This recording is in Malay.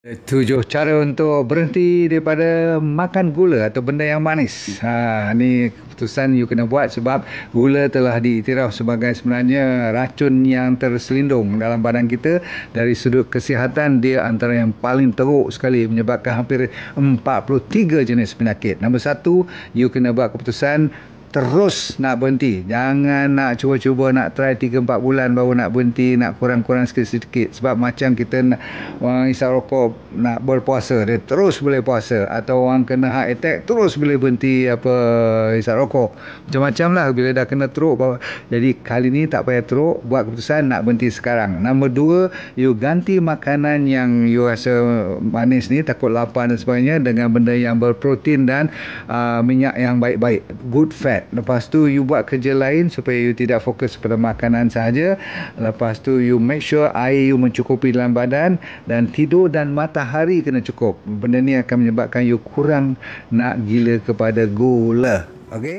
7 cara untuk berhenti daripada makan gula atau benda yang manis. Ni keputusan you kena buat sebab gula telah diiktiraf sebagai sebenarnya racun yang terselindung dalam badan kita. Dari sudut kesihatan, dia antara yang paling teruk sekali, menyebabkan hampir 43 jenis penyakit. Nombor 1, you kena buat keputusan terus nak berhenti. Jangan nak cuba-cuba nak try 3-4 bulan baru nak berhenti, nak kurang-kurang sikit-sikit. Sebab macam kita orang isap rokok nak berpuasa, dia terus boleh puasa. Atau orang kena heart attack terus boleh berhenti isap rokok. Macam-macam lah bila dah kena teruk. Jadi kali ni tak payah teruk, buat keputusan nak berhenti sekarang. Nombor 2, you ganti makanan yang you rasa manis ni, takut lapar dan sebagainya, dengan benda yang berprotein dan minyak yang baik-baik, good fat. Lepas tu you buat kerja lain supaya you tidak fokus pada makanan sahaja. Lepas tu you make sure air you mencukupi dalam badan, dan tidur dan matahari kena cukup. Benda ni akan menyebabkan you kurang nak gila kepada gula. Okey?